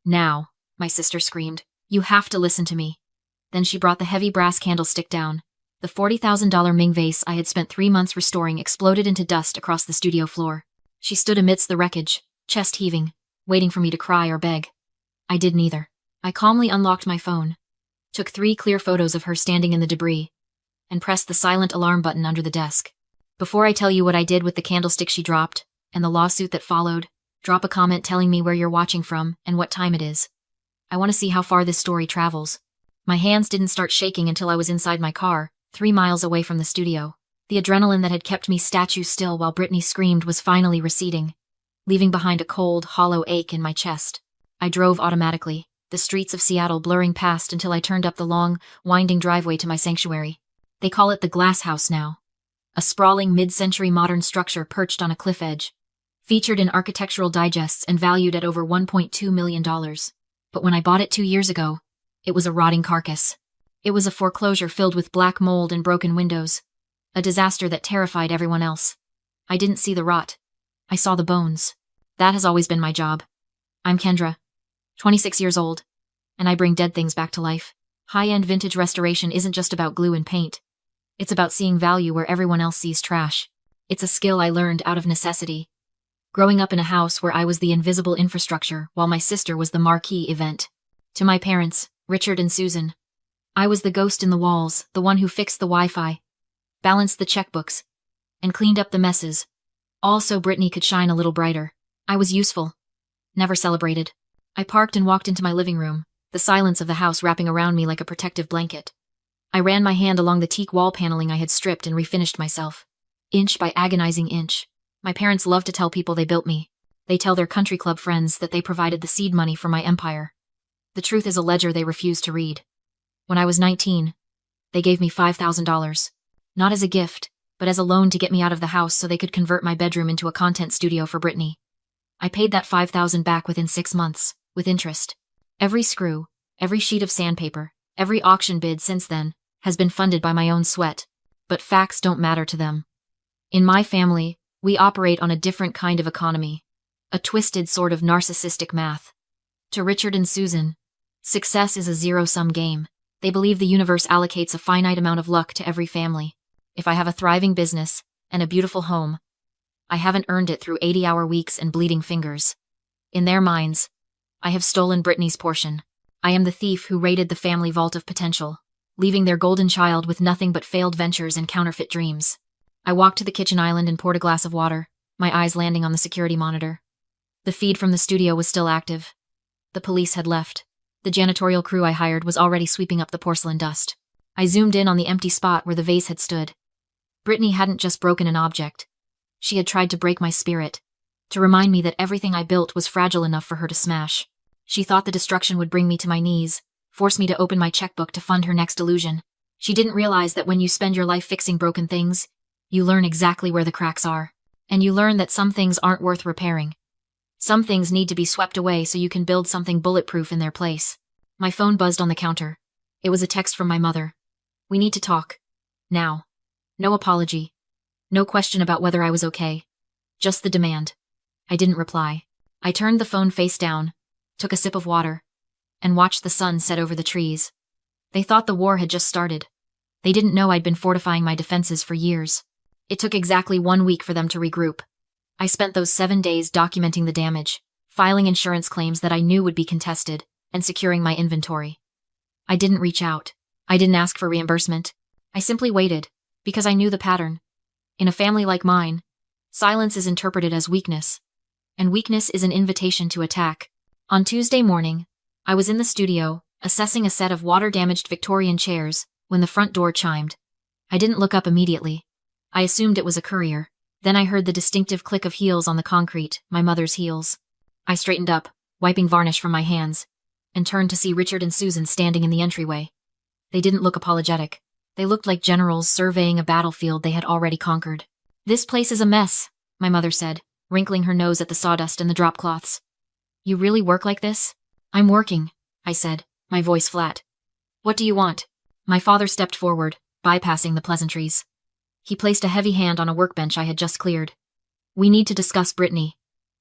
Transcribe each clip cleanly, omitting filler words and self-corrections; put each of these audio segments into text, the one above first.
Now, my sister screamed. You have to listen to me. Then she brought the heavy brass candlestick down. The $40,000 Ming vase I had spent 3 months restoring exploded into dust across the studio floor. She stood amidst the wreckage, chest heaving, waiting for me to cry or beg. I did neither. I calmly unlocked my phone, took 3 clear photos of her standing in the debris, and pressed the silent alarm button under the desk. Before I tell you what I did with the candlestick she dropped, and the lawsuit that followed, drop a comment telling me where you're watching from and what time it is. I want to see how far this story travels. My hands didn't start shaking until I was inside my car, 3 miles away from the studio. The adrenaline that had kept me statue still while Brittany screamed was finally receding, leaving behind a cold, hollow ache in my chest. I drove automatically, the streets of Seattle blurring past until I turned up the long, winding driveway to my sanctuary. They call it the Glass House now. A sprawling mid-century modern structure perched on a cliff edge, featured in architectural digests and valued at over $1.2 million. But when I bought it 2 years ago, it was a rotting carcass. It was a foreclosure filled with black mold and broken windows. A disaster that terrified everyone else. I didn't see the rot. I saw the bones. That has always been my job. I'm Kendra, 26 years old, and I bring dead things back to life. High-end vintage restoration isn't just about glue and paint. It's about seeing value where everyone else sees trash. It's a skill I learned out of necessity, growing up in a house where I was the invisible infrastructure while my sister was the marquee event. To my parents, Richard and Susan, I was the ghost in the walls, the one who fixed the Wi-Fi, balanced the checkbooks, and cleaned up the messes, all so Brittany could shine a little brighter. I was useful, never celebrated. I parked and walked into my living room, the silence of the house wrapping around me like a protective blanket. I ran my hand along the teak wall paneling I had stripped and refinished myself, inch by agonizing inch. My parents love to tell people they built me. They tell their country club friends that they provided the seed money for my empire. The truth is a ledger they refuse to read. When I was 19, they gave me $5,000. Not as a gift, but as a loan to get me out of the house so they could convert my bedroom into a content studio for Brittany. I paid that $5,000 back within 6 months, with interest. Every screw, every sheet of sandpaper, every auction bid since then, has been funded by my own sweat. But facts don't matter to them. In my family, we operate on a different kind of economy. A twisted sort of narcissistic math. To Richard and Susan, success is a zero-sum game. They believe the universe allocates a finite amount of luck to every family. If I have a thriving business and a beautiful home, I haven't earned it through 80-hour weeks and bleeding fingers. In their minds, I have stolen Brittany's portion. I am the thief who raided the family vault of potential, leaving their golden child with nothing but failed ventures and counterfeit dreams. I walked to the kitchen island and poured a glass of water, my eyes landing on the security monitor. The feed from the studio was still active. The police had left. The janitorial crew I hired was already sweeping up the porcelain dust. I zoomed in on the empty spot where the vase had stood. Brittany hadn't just broken an object. She had tried to break my spirit, to remind me that everything I built was fragile enough for her to smash. She thought the destruction would bring me to my knees, force me to open my checkbook to fund her next illusion. She didn't realize that when you spend your life fixing broken things, you learn exactly where the cracks are. And you learn that some things aren't worth repairing. Some things need to be swept away so you can build something bulletproof in their place. My phone buzzed on the counter. It was a text from my mother. We need to talk. Now. No apology. No question about whether I was okay. Just the demand. I didn't reply. I turned the phone face down, took a sip of water, and watched the sun set over the trees. They thought the war had just started. They didn't know I'd been fortifying my defenses for years. It took exactly 1 week for them to regroup. I spent those 7 days documenting the damage, filing insurance claims that I knew would be contested, and securing my inventory. I didn't reach out. I didn't ask for reimbursement. I simply waited, because I knew the pattern. In a family like mine, silence is interpreted as weakness, and weakness is an invitation to attack. On Tuesday morning, I was in the studio, assessing a set of water-damaged Victorian chairs, when the front door chimed. I didn't look up immediately. I assumed it was a courier. Then I heard the distinctive click of heels on the concrete, my mother's heels. I straightened up, wiping varnish from my hands, and turned to see Richard and Susan standing in the entryway. They didn't look apologetic. They looked like generals surveying a battlefield they had already conquered. "This place is a mess," my mother said, wrinkling her nose at the sawdust and the drop cloths. "You really work like this?" "I'm working," I said, my voice flat. "What do you want?" My father stepped forward, bypassing the pleasantries. He placed a heavy hand on a workbench I had just cleared. "We need to discuss Brittany.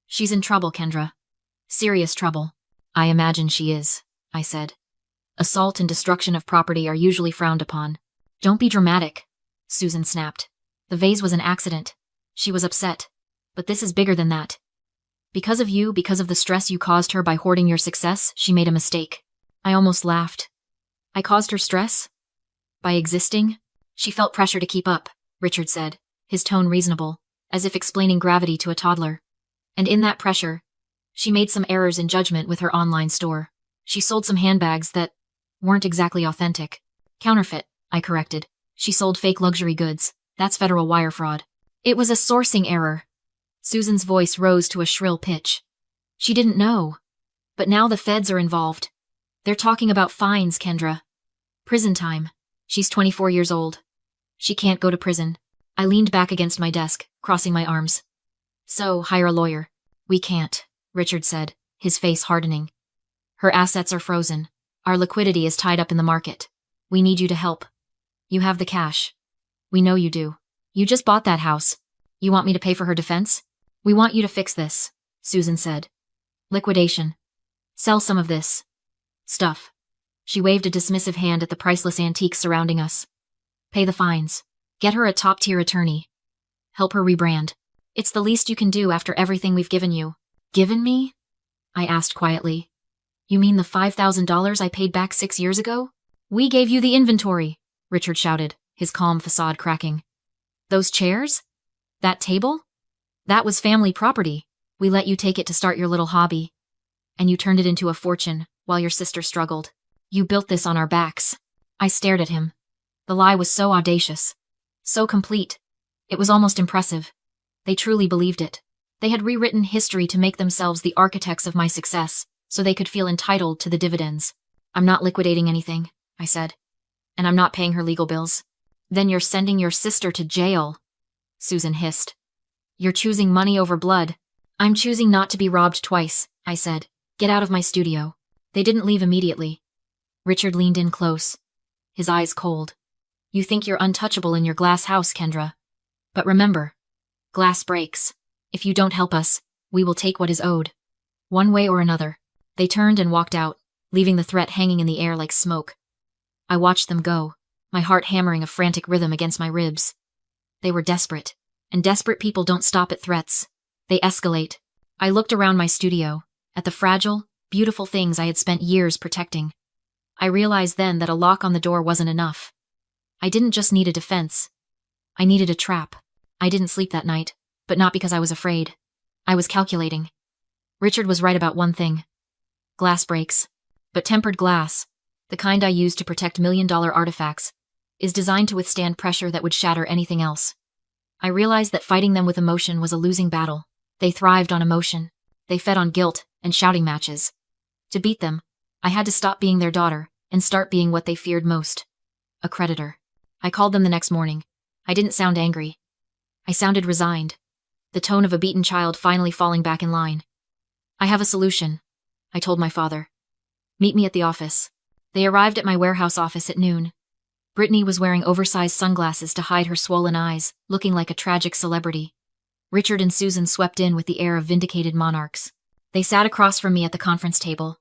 She's in trouble, Kendra. Serious trouble." I imagine she is, I said. Assault and destruction of property are usually frowned upon. Don't be dramatic, Susan snapped. The vase was an accident. She was upset. But this is bigger than that. Because of you, because of the stress you caused her by hoarding your success, she made a mistake. I almost laughed. I caused her stress? By existing? She felt pressure to keep up, Richard said, his tone reasonable, as if explaining gravity to a toddler. And in that pressure, she made some errors in judgment with her online store. She sold some handbags that weren't exactly authentic. Counterfeit, I corrected. She sold fake luxury goods. That's federal wire fraud. It was a sourcing error. Susan's voice rose to a shrill pitch. She didn't know. But now the feds are involved. They're talking about fines, Kendra. Prison time. She's 24 years old. She can't go to prison. I leaned back against my desk, crossing my arms. So, hire a lawyer. We can't, Richard said, his face hardening. Her assets are frozen. Our liquidity is tied up in the market. We need you to help. You have the cash. We know you do. You just bought that house. You want me to pay for her defense? We want you to fix this, Susan said. Liquidation. Sell some of this stuff. She waved a dismissive hand at the priceless antiques surrounding us. Pay the fines. Get her a top-tier attorney. Help her rebrand. It's the least you can do after everything we've given you. Given me? I asked quietly. You mean the $5,000 I paid back 6 years ago? We gave you the inventory, Richard shouted, his calm facade cracking. Those chairs? That table? That was family property. We let you take it to start your little hobby. And you turned it into a fortune, while your sister struggled. You built this on our backs. I stared at him. The lie was so audacious. So complete. It was almost impressive. They truly believed it. They had rewritten history to make themselves the architects of my success, so they could feel entitled to the dividends. I'm not liquidating anything, I said. And I'm not paying her legal bills. Then you're sending your sister to jail, Susan hissed. You're choosing money over blood. I'm choosing not to be robbed twice, I said. Get out of my studio. They didn't leave immediately. Richard leaned in close, his eyes cold. You think you're untouchable in your glass house, Kendra. But remember, glass breaks. If you don't help us, we will take what is owed. One way or another. They turned and walked out, leaving the threat hanging in the air like smoke. I watched them go, my heart hammering a frantic rhythm against my ribs. They were desperate, and desperate people don't stop at threats. They escalate. I looked around my studio, at the fragile, beautiful things I had spent years protecting. I realized then that a lock on the door wasn't enough. I didn't just need a defense. I needed a trap. I didn't sleep that night, but not because I was afraid. I was calculating. Richard was right about one thing. Glass breaks. But tempered glass, the kind I use to protect million-dollar artifacts, is designed to withstand pressure that would shatter anything else. I realized that fighting them with emotion was a losing battle. They thrived on emotion. They fed on guilt and shouting matches. To beat them, I had to stop being their daughter and start being what they feared most. A creditor. I called them the next morning. I didn't sound angry. I sounded resigned, the tone of a beaten child finally falling back in line. I have a solution, I told my father. Meet me at the office. They arrived at my warehouse office at noon. Brittany was wearing oversized sunglasses to hide her swollen eyes, looking like a tragic celebrity. Richard and Susan swept in with the air of vindicated monarchs. They sat across from me at the conference table,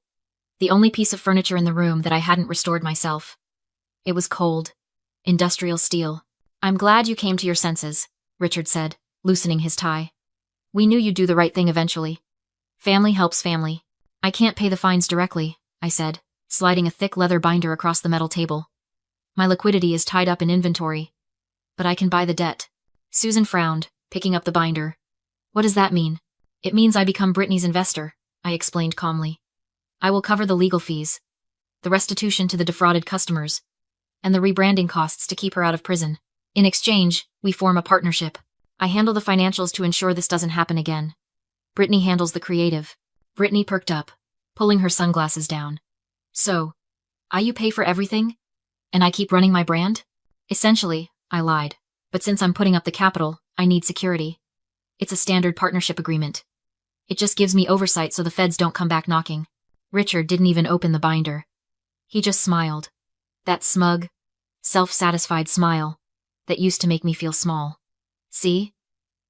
the only piece of furniture in the room that I hadn't restored myself. It was cold. Industrial steel. I'm glad you came to your senses, Richard said, loosening his tie. We knew you'd do the right thing eventually. Family helps family. I can't pay the fines directly, I said, sliding a thick leather binder across the metal table. My liquidity is tied up in inventory. But I can buy the debt. Susan frowned, picking up the binder. What does that mean? It means I become Brittany's investor, I explained calmly. I will cover the legal fees, the restitution to the defrauded customers, and the rebranding costs to keep her out of prison. In exchange, we form a partnership. I handle the financials to ensure this doesn't happen again. Brittany handles the creative. Brittany perked up, pulling her sunglasses down. So, you pay for everything? And I keep running my brand? Essentially, I lied. But since I'm putting up the capital, I need security. It's a standard partnership agreement. It just gives me oversight so the feds don't come back knocking. Richard didn't even open the binder. He just smiled. That smug, self-satisfied smile that used to make me feel small. See?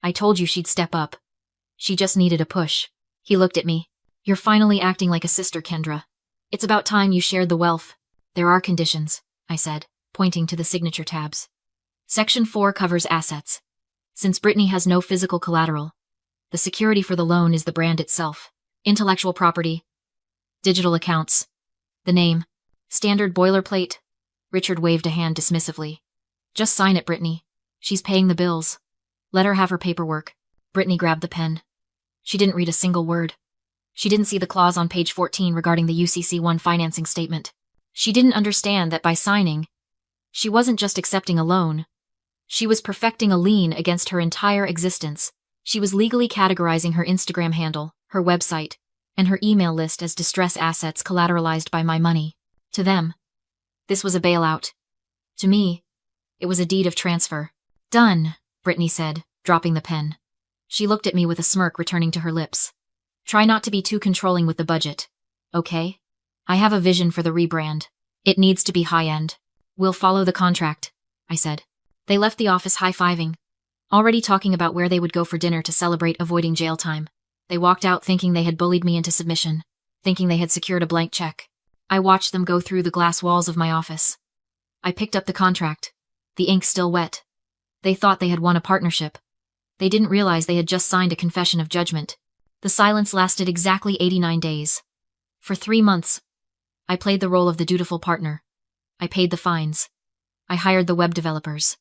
I told you she'd step up. She just needed a push. He looked at me, You're finally acting like a sister, Kendra. It's about time you shared the wealth. There are conditions, I said, pointing to the signature tabs. Section 4 covers assets. Since Brittany has no physical collateral, the security for the loan is the brand itself. Intellectual property, digital accounts, the name, standard boilerplate. Richard waved a hand dismissively. Just sign it, Brittany. She's paying the bills. Let her have her paperwork. Brittany grabbed the pen. She didn't read a single word. She didn't see the clause on page 14 regarding the UCC1 financing statement. She didn't understand that by signing, she wasn't just accepting a loan. She was perfecting a lien against her entire existence. She was legally categorizing her Instagram handle, her website, and her email list as distress assets collateralized by my money. To them, this was a bailout. To me, it was a deed of transfer. Done, Brittany said, dropping the pen. She looked at me with a smirk returning to her lips. Try not to be too controlling with the budget, okay? I have a vision for the rebrand. It needs to be high-end. We'll follow the contract, I said. They left the office high-fiving, already talking about where they would go for dinner to celebrate avoiding jail time. They walked out thinking they had bullied me into submission, thinking they had secured a blank check. I watched them go through the glass walls of my office. I picked up the contract, the ink still wet. They thought they had won a partnership. They didn't realize they had just signed a confession of judgment. The silence lasted exactly 89 days. For 3 months, I played the role of the dutiful partner. I paid the fines. I hired the web developers.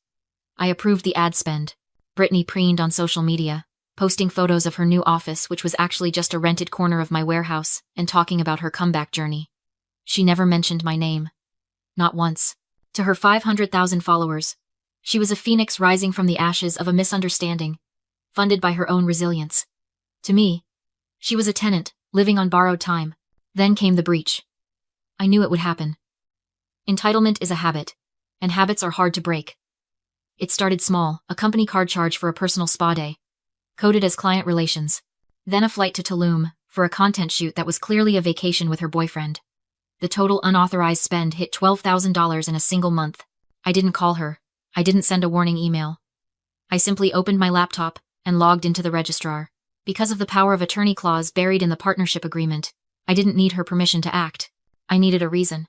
I approved the ad spend. Brittany preened on social media, posting photos of her new office, which was actually just a rented corner of my warehouse, and talking about her comeback journey. She never mentioned my name. Not once. To her 500,000 followers, she was a phoenix rising from the ashes of a misunderstanding, funded by her own resilience. To me, she was a tenant, living on borrowed time. Then came the breach. I knew it would happen. Entitlement is a habit, and habits are hard to break. It started small, a company card charge for a personal spa day, coded as client relations. Then a flight to Tulum, for a content shoot that was clearly a vacation with her boyfriend. The total unauthorized spend hit $12,000 in a single month. I didn't call her. I didn't send a warning email. I simply opened my laptop and logged into the registrar. Because of the power of attorney clause buried in the partnership agreement, I didn't need her permission to act. I needed a reason.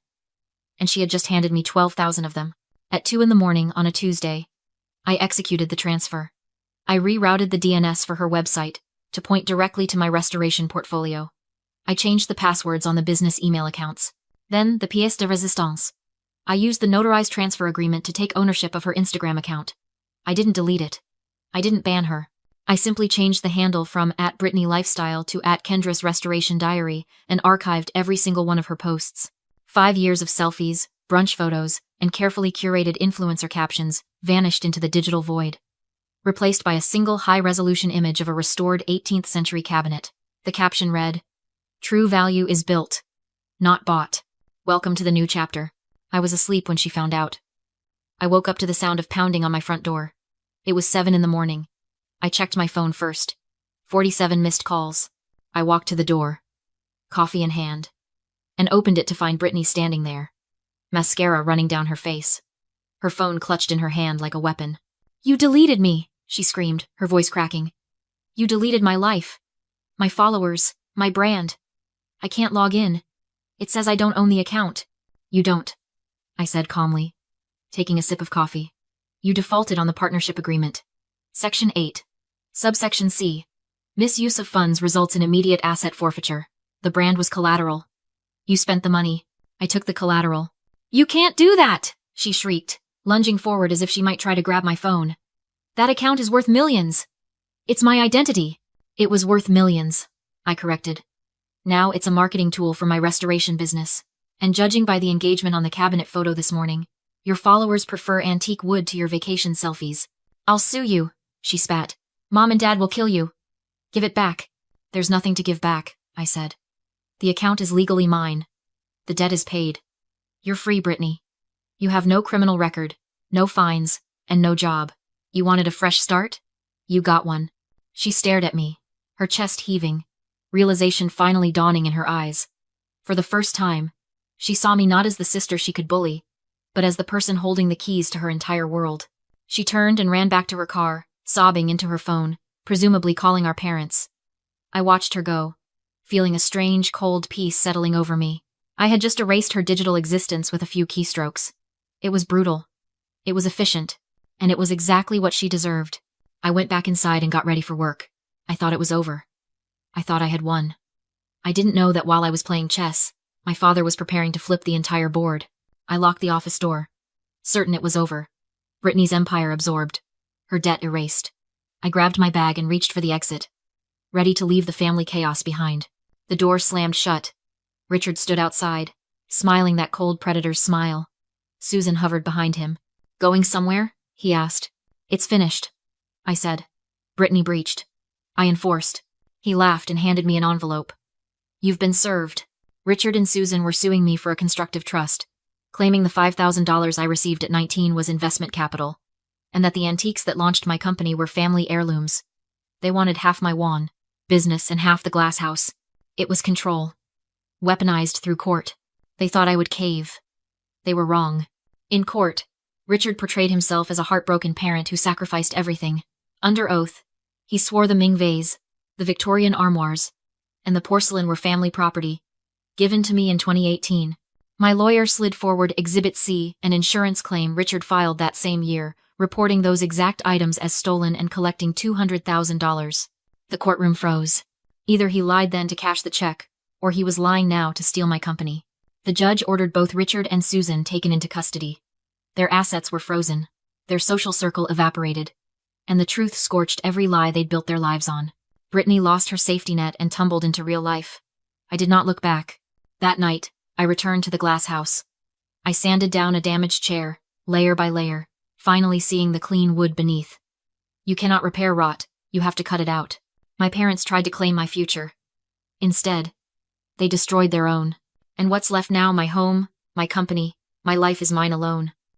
And she had just handed me 12,000 of them. At 2 in the morning on a Tuesday, I executed the transfer. I rerouted the DNS for her website to point directly to my restoration portfolio. I changed the passwords on the business email accounts. Then, the pièce de résistance. I used the notarized transfer agreement to take ownership of her Instagram account. I didn't delete it. I didn't ban her. I simply changed the handle from @BrittanyLifestyle to @Kendra's Restoration Diary and archived every single one of her posts. 5 years of selfies, brunch photos, and carefully curated influencer captions vanished into the digital void, replaced by a single high-resolution image of a restored 18th century cabinet. The caption read, "True value is built, not bought. Welcome to the new chapter." I was asleep when she found out. I woke up to the sound of pounding on my front door. It was 7 in the morning. I checked my phone first. 47 missed calls. I walked to the door, coffee in hand, and opened it to find Brittany standing there, mascara running down her face, her phone clutched in her hand like a weapon. "You deleted me," she screamed, her voice cracking. "You deleted my life, my followers, my brand. I can't log in. It says I don't own the account." "You don't," I said calmly, taking a sip of coffee. "You defaulted on the partnership agreement. Section 8. Subsection C. Misuse of funds results in immediate asset forfeiture. The brand was collateral. You spent the money. I took the collateral." "You can't do that!" she shrieked, lunging forward as if she might try to grab my phone. "That account is worth millions. It's my identity." "It was worth millions," I corrected. "Now it's a marketing tool for my restoration business. And judging by the engagement on the cabinet photo this morning, your followers prefer antique wood to your vacation selfies. I'll sue you," she spat. "Mom and Dad will kill you. Give it back." "There's nothing to give back," I said. "The account is legally mine. The debt is paid. You're free, Brittany. You have no criminal record, no fines, and no job. You wanted a fresh start? You got one." She stared at me, her chest heaving, realization finally dawning in her eyes. For the first time, she saw me not as the sister she could bully, but as the person holding the keys to her entire world. She turned and ran back to her car, sobbing into her phone, presumably calling our parents. I watched her go, feeling a strange, cold peace settling over me. I had just erased her digital existence with a few keystrokes. It was brutal. It was efficient. And it was exactly what she deserved. I went back inside and got ready for work. I thought it was over. I thought I had won. I didn't know that while I was playing chess, my father was preparing to flip the entire board. I locked the office door, certain it was over. Brittany's empire absorbed. Her debt erased. I grabbed my bag and reached for the exit, ready to leave the family chaos behind. The door slammed shut. Richard stood outside, smiling that cold predator's smile. Susan hovered behind him. "Going somewhere?" he asked. "It's finished," I said. Brittany breached. I enforced. He laughed and handed me an envelope. "You've been served." Richard and Susan were suing me for a constructive trust, claiming the $5,000 I received at 19 was investment capital, and that the antiques that launched my company were family heirlooms. They wanted half my won, business, and half the glass house. It was control. Weaponized through court. They thought I would cave. They were wrong. In court, Richard portrayed himself as a heartbroken parent who sacrificed everything. Under oath, he swore the Ming vase, the Victorian armoires, and the porcelain were family property, given to me in 2018. My lawyer slid forward Exhibit C, an insurance claim Richard filed that same year, reporting those exact items as stolen and collecting $200,000. The courtroom froze. Either he lied then to cash the check, or he was lying now to steal my company. The judge ordered both Richard and Susan taken into custody. Their assets were frozen, their social circle evaporated, and the truth scorched every lie they'd built their lives on. Brittany lost her safety net and tumbled into real life. I did not look back. That night, I returned to the glass house. I sanded down a damaged chair, layer by layer, finally seeing the clean wood beneath. You cannot repair rot, you have to cut it out. My parents tried to claim my future. Instead, they destroyed their own. And what's left now, my home, my company, my life is mine alone.